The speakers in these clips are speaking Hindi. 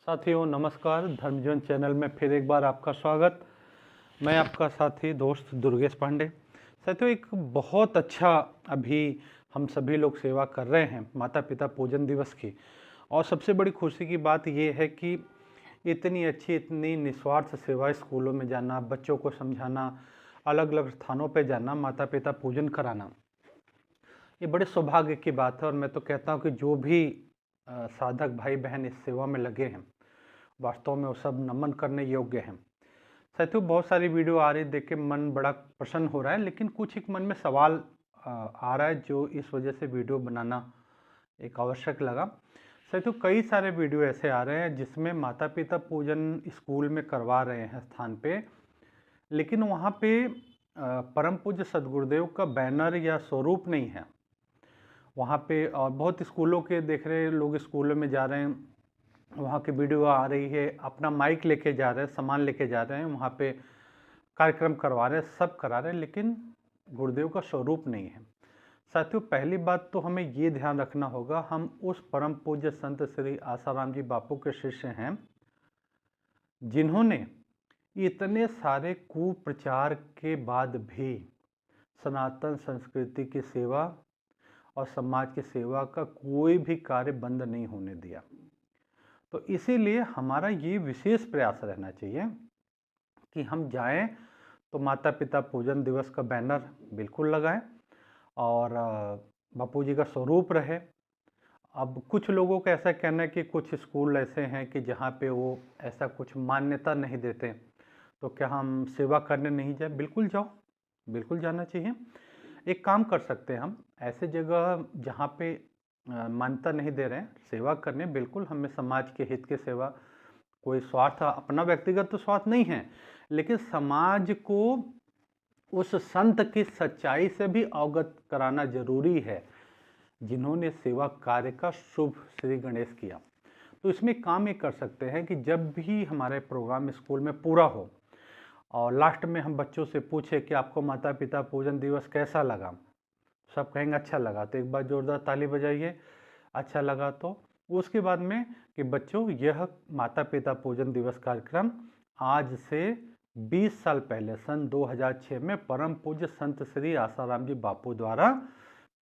साथियों नमस्कार। धर्मजीवन चैनल में फिर एक बार आपका स्वागत। मैं आपका साथी दोस्त दुर्गेश पांडे। साथियों एक बहुत अच्छा अभी हम सभी लोग सेवा कर रहे हैं माता पिता पूजन दिवस की, और सबसे बड़ी खुशी की बात ये है कि इतनी अच्छी इतनी निस्वार्थ सेवा, स्कूलों में जाना, बच्चों को समझाना, अलग अलग स्थानों पर जाना, माता पिता पूजन कराना, ये बड़े सौभाग्य की बात है। और मैं तो कहता हूँ कि जो भी साधक भाई बहन इस सेवा में लगे हैं, वास्तव में वो सब नमन करने योग्य हैं। साथियों बहुत सारी वीडियो आ रही, देख के मन बड़ा प्रसन्न हो रहा है, लेकिन कुछ एक मन में सवाल आ रहा है, जो इस वजह से वीडियो बनाना एक आवश्यक लगा। साथियों कई सारे वीडियो ऐसे आ रहे हैं जिसमें माता पिता पूजन स्कूल में करवा रहे हैं स्थान पे, लेकिन वहाँ पे परम पूज्य सदगुरुदेव का बैनर या स्वरूप नहीं है वहाँ पे। और बहुत स्कूलों के देख रहे हैं, लोग स्कूलों में जा रहे हैं, वहाँ की वीडियो आ रही है, अपना माइक लेके जा रहे हैं, सामान लेके जा रहे हैं, वहाँ पे कार्यक्रम करवा रहे हैं, सब करा रहे हैं, लेकिन गुरुदेव का स्वरूप नहीं है। साथियों पहली बात तो हमें ये ध्यान रखना होगा, हम उस परम पूज्य संत श्री आसाराम जी बापू के शिष्य हैं जिन्होंने इतने सारे कुप्रचार के बाद भी सनातन संस्कृति की सेवा और समाज की सेवा का कोई भी कार्य बंद नहीं होने दिया। तो इसीलिए हमारा ये विशेष प्रयास रहना चाहिए कि हम जाएं तो माता पिता पूजन दिवस का बैनर बिल्कुल लगाएं और बापू जी का स्वरूप रहे। अब कुछ लोगों का ऐसा कहना है कि कुछ स्कूल ऐसे हैं कि जहाँ पे वो ऐसा कुछ मान्यता नहीं देते, तो क्या हम सेवा करने नहीं जाए? बिल्कुल जाओ, बिल्कुल जाना चाहिए। एक काम कर सकते हैं हम, ऐसे जगह जहाँ पे मान्यता नहीं दे रहे हैं, सेवा करने बिल्कुल, हमें समाज के हित की सेवा, कोई स्वार्थ अपना व्यक्तिगत तो स्वार्थ नहीं है, लेकिन समाज को उस संत की सच्चाई से भी अवगत कराना जरूरी है जिन्होंने सेवा कार्य का शुभ श्री गणेश किया। तो इसमें काम ये कर सकते हैं कि जब भी हमारे प्रोग्राम स्कूल में पूरा हो और लास्ट में हम बच्चों से पूछे कि आपको माता पिता पूजन दिवस कैसा लगा, सब कहेंगे अच्छा लगा, तो एक बार जोरदार ताली बजाइए, अच्छा लगा। तो उसके बाद में कि बच्चों यह माता पिता पूजन दिवस कार्यक्रम आज से 20 साल पहले सन 2006 में परम पूज्य संत श्री आसाराम जी बापू द्वारा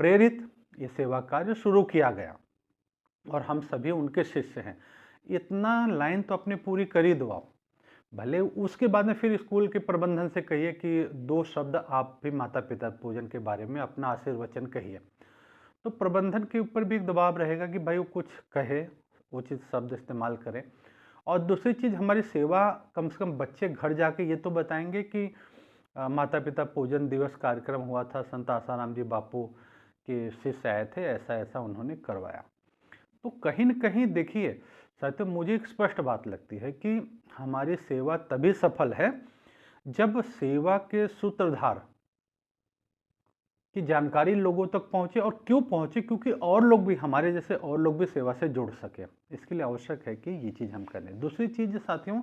प्रेरित ये सेवा कार्य शुरू किया गया और हम सभी उनके शिष्य हैं। इतना लाइन तो अपने पूरी कर ही दो आप, भले उसके बाद में फिर स्कूल के प्रबंधन से कहिए कि 2 शब्द आप भी माता पिता पूजन के बारे में अपना आशीर्वचन कहिए, तो प्रबंधन के ऊपर भी एक दबाव रहेगा कि भाई वो कुछ कहे, उचित शब्द इस्तेमाल करें। और दूसरी चीज़, हमारी सेवा कम से कम बच्चे घर जाके ये तो बताएंगे कि माता पिता पूजन दिवस कार्यक्रम हुआ था, संत आसाराम जी बापू के शिष्य आए थे, ऐसा ऐसा उन्होंने करवाया। तो कहीं न कहीं देखिए साथियों, मुझे एक स्पष्ट बात लगती है कि हमारी सेवा तभी सफल है जब सेवा के सूत्रधार की जानकारी लोगों तक पहुंचे। और क्यों पहुंचे? क्योंकि और लोग भी, हमारे जैसे और लोग भी सेवा से जुड़ सके। इसके लिए आवश्यक है कि ये चीज़ हम करें। दूसरी चीज़ साथियों,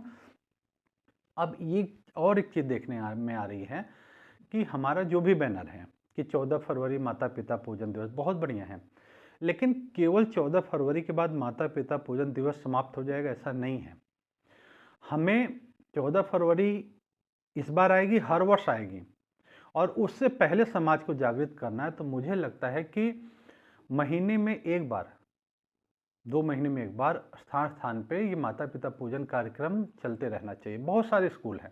अब ये और एक चीज़ देखने में आ रही है कि हमारा जो भी बैनर है कि 14 फरवरी माता पिता पूजन दिवस, बहुत बढ़िया है, लेकिन केवल 14 फरवरी के बाद माता पिता पूजन दिवस समाप्त हो जाएगा ऐसा नहीं है। हमें 14 फरवरी इस बार आएगी, हर वर्ष आएगी, और उससे पहले समाज को जागृत करना है। तो मुझे लगता है कि महीने में एक बार, 2 महीने में एक बार स्थान स्थान पे ये माता पिता पूजन कार्यक्रम चलते रहना चाहिए। बहुत सारे स्कूल हैं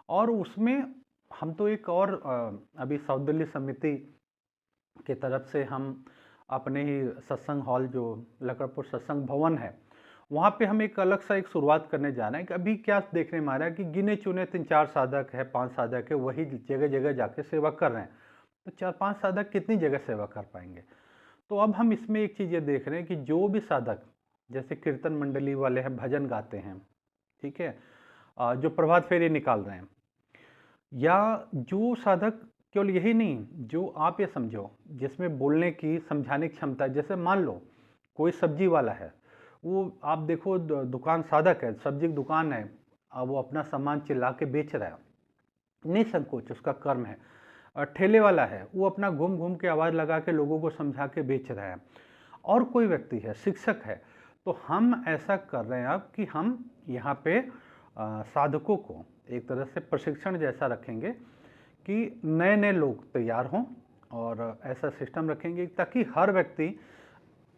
और उसमें हम तो एक और अभी साउथ दिल्ली समिति की तरफ से हम अपने ही सत्संग हॉल, जो लकड़पुर सत्संग भवन है, वहाँ पे हम एक अलग सा एक शुरुआत करने जा रहे हैं कि अभी क्या देखने में आ रहा है कि गिने चुने 3-4 साधक है, 5 साधक है, वही जगह जगह जाके सेवा कर रहे हैं। तो 4-5 साधक कितनी जगह सेवा कर पाएंगे? तो अब हम इसमें एक चीज़ ये देख रहे हैं कि जो भी साधक, जैसे कीर्तन मंडली वाले हैं, भजन गाते हैं, ठीक है, जो प्रभात फेरी निकाल रहे हैं, या जो साधक केवल यही नहीं, जो आप ये समझो जिसमें बोलने की, समझाने की क्षमता है। जैसे मान लो कोई सब्जी वाला है, वो आप देखो दुकान, साधक है, सब्जी की दुकान है, अब वो अपना सामान चिल्ला के बेच रहा है, निसंकोच, उसका कर्म है। और ठेले वाला है, वो अपना घूम घूम के आवाज़ लगा के लोगों को समझा के बेच रहा है। और कोई व्यक्ति है, शिक्षक है, तो हम ऐसा कर रहे हैं अब कि हम यहाँ पे साधकों को एक तरह से प्रशिक्षण जैसा रखेंगे कि नए नए लोग तैयार हों, और ऐसा सिस्टम रखेंगे ताकि हर व्यक्ति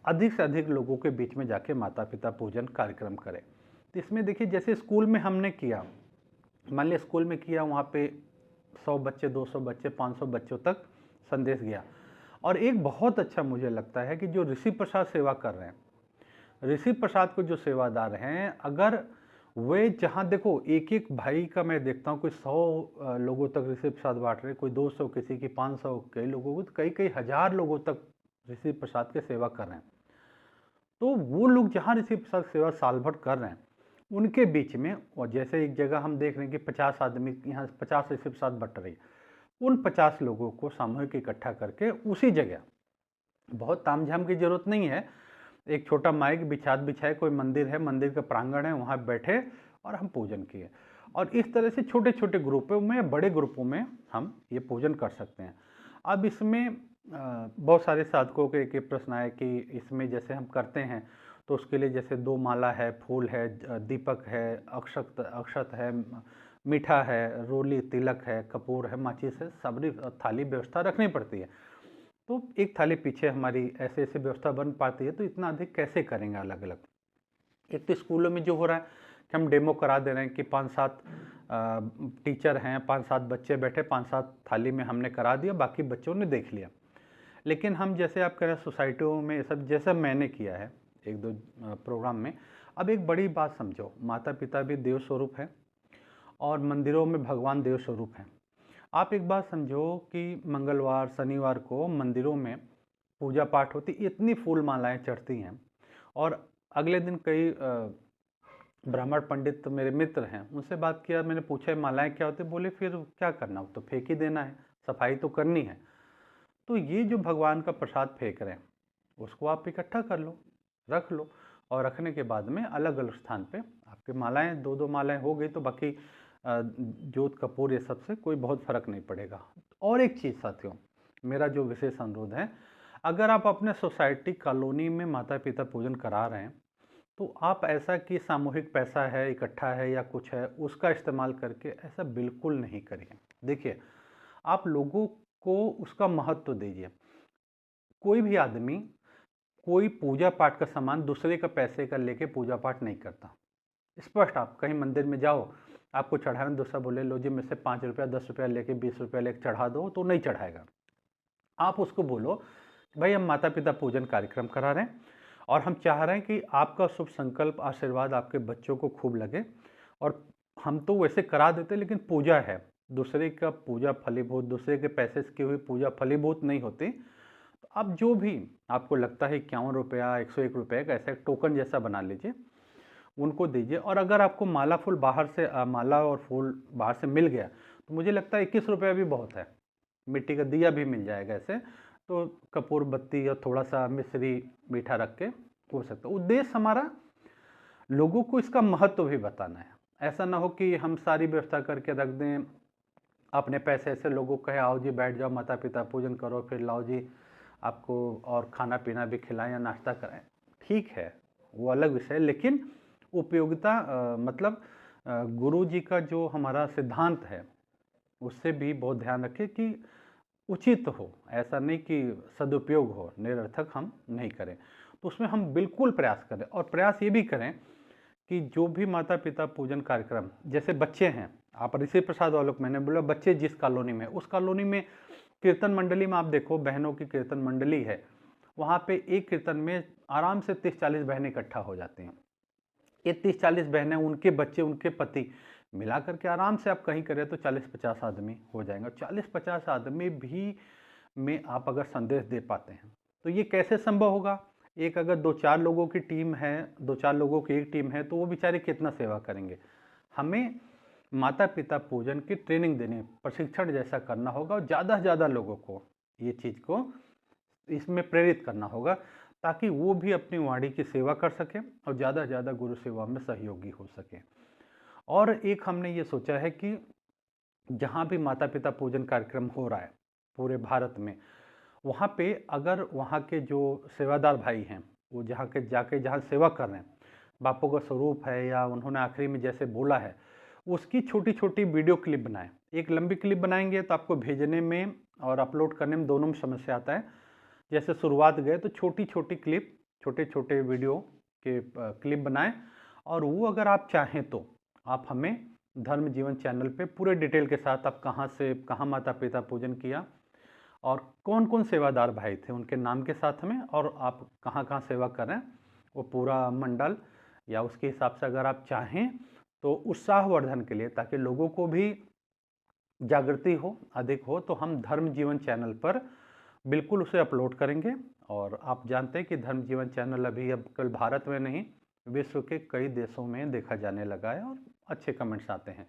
अधिक से अधिक लोगों के बीच में जाके माता पिता पूजन कार्यक्रम करे। तो इसमें देखिए, जैसे स्कूल में हमने किया, मान लिया स्कूल में किया, वहाँ पे 100 बच्चे, 200 बच्चे, 500 बच्चों तक संदेश गया। और एक बहुत अच्छा मुझे लगता है कि जो ऋषि प्रसाद सेवा कर रहे हैं, ऋषि प्रसाद को जो सेवादार हैं, अगर वे जहाँ देखो एक एक भाई का मैं देखता हूँ, कोई 100 लोगों तक ऋषि प्रसाद बांट रहे, कोई 200, किसी की 500, कई लोगों को कई कई हजार लोगों तक ऋषि प्रसाद की सेवा कर रहे हैं। तो वो लोग जहाँ ऋषि प्रसाद सेवा साल भर कर रहे हैं, उनके बीच में, और जैसे एक जगह हम देख रहे हैं कि 50 आदमी यहाँ 50 ऋषि प्रसाद बट रही, उन 50 लोगों को सामूहिक इकट्ठा करके उसी जगह, बहुत तामझाम की जरूरत नहीं है, एक छोटा माइक बिछाए, कोई मंदिर है, मंदिर का प्रांगण है, वहाँ बैठे और हम पूजन किए। और इस तरह से छोटे छोटे ग्रुपों में, बड़े ग्रुपों में हम ये पूजन कर सकते हैं। अब इसमें बहुत सारे साधकों के एक प्रश्न आए कि इसमें जैसे हम करते हैं तो उसके लिए जैसे 2 माला है, फूल है, दीपक है, अक्षत है, मीठा है, रोली, तिलक है, कपूर है, माचिस है, सबरी थाली व्यवस्था रखनी पड़ती है। तो एक थाली पीछे हमारी ऐसे ऐसे व्यवस्था बन पाती है, तो इतना अधिक कैसे करेंगे अलग अलग। एक तो स्कूलों में जो हो रहा है कि हम डेमो करा दे रहे हैं कि 5-7 टीचर हैं, 5-7 बच्चे बैठे, 5-7 थाली में हमने करा दिया, बाकी बच्चों ने देख लिया। लेकिन हम जैसे आप कह रहे हैं सोसाइटियों में सब, जैसा मैंने किया है 1-2 प्रोग्राम में, अब एक बड़ी बात समझो, माता पिता भी देव स्वरूप है और मंदिरों में भगवान देव स्वरूप हैं। आप एक बात समझो कि मंगलवार, शनिवार को मंदिरों में पूजा पाठ होती, इतनी फूल मालाएं चढ़ती हैं, और अगले दिन कई ब्राह्मण पंडित तो मेरे मित्र हैं, उनसे बात किया, मैंने पूछा मालाएं क्या होती, बोले फिर क्या करना, तो फेंक ही देना है, सफाई तो करनी है। तो ये जो भगवान का प्रसाद फेंक रहे हैं, उसको आप इकट्ठा कर लो, रख लो, और रखने के बाद में अलग अलग स्थान पे आपके मालाएं 2-2 मालाएं हो गई, तो बाकी जोत कपूर ये सबसे कोई बहुत फर्क नहीं पड़ेगा। और एक चीज़ साथियों, मेरा जो विशेष अनुरोध है, अगर आप अपने सोसाइटी कॉलोनी में माता पिता पूजन करा रहे हैं, तो आप ऐसा कि सामूहिक पैसा है, इकट्ठा है या कुछ है, उसका इस्तेमाल करके ऐसा बिल्कुल नहीं करिए। देखिए, आप लोगों को उसका महत्व दीजिए। कोई भी आदमी कोई पूजा पाठ का सामान दूसरे का पैसे का लेके पूजा पाठ नहीं करता। स्पष्ट, आप कहीं मंदिर में जाओ, आपको चढ़ाना, दूसरा बोले लो जी मुझसे 5 रुपया, 10 रुपया लेके, 20 रुपया लेके चढ़ा दो, तो नहीं चढ़ाएगा। आप उसको बोलो भाई हम माता पिता पूजन कार्यक्रम करा रहे हैं और हम चाह रहे हैं कि आपका शुभ संकल्प, आशीर्वाद आपके बच्चों को खूब लगे, और हम तो वैसे करा देते, लेकिन पूजा है, दूसरे का पूजा फलीभूत, दूसरे के पैसे की हुई पूजा फलीभूत नहीं होती। तो आप जो भी आपको लगता है 51 रुपया, 101 रुपये का ऐसा एक टोकन जैसा बना लीजिए, उनको दीजिए। और अगर आपको माला फूल बाहर से माला और फूल बाहर से मिल गया, तो मुझे लगता है 21 रुपया भी बहुत है, मिट्टी का दिया भी मिल जाएगा ऐसे, तो कपूर बत्ती या थोड़ा सा मिश्री मीठा रख के हो सकता है। उद्देश्य हमारा लोगों को इसका महत्व भी बताना है। ऐसा ना हो कि हम सारी व्यवस्था करके रख दें, अपने पैसे से लोगों को कहे आओ जी बैठ जाओ माता पिता पूजन करो, फिर लाओ जी आपको और खाना पीना भी खिलाएं या नाश्ता कराएं। ठीक है, वो अलग विषय है, लेकिन उपयोगिता मतलब गुरु जी का जो हमारा सिद्धांत है, उससे भी बहुत ध्यान रखें कि उचित हो, ऐसा नहीं कि सदुपयोग हो, निरर्थक हम नहीं करें। तो उसमें हम बिल्कुल प्रयास करें, और प्रयास ये भी करें कि जो भी माता पिता पूजन कार्यक्रम, जैसे बच्चे हैं, आप ऋषि प्रसाद वालों को मैंने बोला, बच्चे जिस कॉलोनी में, उस कॉलोनी में कीर्तन मंडली में आप देखो, बहनों की कीर्तन मंडली है, वहाँ पे एक कीर्तन में आराम से 30-40 बहनें इकट्ठा हो जाती हैं। ये 30-40 बहनें, उनके बच्चे, उनके पति, मिला करके आराम से आप कहीं करें तो 40-50 आदमी हो जाएंगे। 40-50 आदमी भी में आप अगर संदेश दे पाते हैं, तो ये कैसे संभव होगा? एक अगर 2-4 लोगों की टीम है, 2-4 लोगों की एक टीम है, तो वो बेचारे कितना सेवा करेंगे। हमें माता पिता पूजन की ट्रेनिंग देनी, प्रशिक्षण जैसा करना होगा, और ज़्यादा से ज़्यादा लोगों को ये चीज़ को इसमें प्रेरित करना होगा, ताकि वो भी अपनी वाणी की सेवा कर सकें और ज़्यादा से ज़्यादा गुरु सेवा में सहयोगी हो सकें। और एक हमने ये सोचा है कि जहाँ भी माता पिता पूजन कार्यक्रम हो रहा है पूरे भारत में, वहाँ पे अगर वहाँ के जो सेवादार भाई हैं, वो जाके जहाँ सेवा कर रहे हैं, बापू का स्वरूप है या उन्होंने आखिरी में जैसे बोला है, उसकी छोटी छोटी वीडियो क्लिप बनाएं। एक लंबी क्लिप बनाएंगे तो आपको भेजने में और अपलोड करने में दोनों में समस्या आता है। जैसे शुरुआत गए तो छोटी छोटी क्लिप, छोटे छोटे वीडियो के क्लिप बनाएं, और वो अगर आप चाहें तो आप हमें धर्म जीवन चैनल पे पूरे डिटेल के साथ आप कहाँ से कहाँ माता पिता पूजन किया और कौन कौन सेवादार भाई थे उनके नाम के साथ में, और आप कहाँ कहाँ सेवा कर रहे हैं वो पूरा मंडल, या उसके हिसाब से अगर आप चाहें तो उत्साहवर्धन के लिए, ताकि लोगों को भी जागृति हो, अधिक हो, तो हम धर्म जीवन चैनल पर बिल्कुल उसे अपलोड करेंगे। और आप जानते हैं कि धर्म जीवन चैनल अभी अब केवल भारत में नहीं, विश्व के कई देशों में देखा जाने लगा है और अच्छे कमेंट्स आते हैं।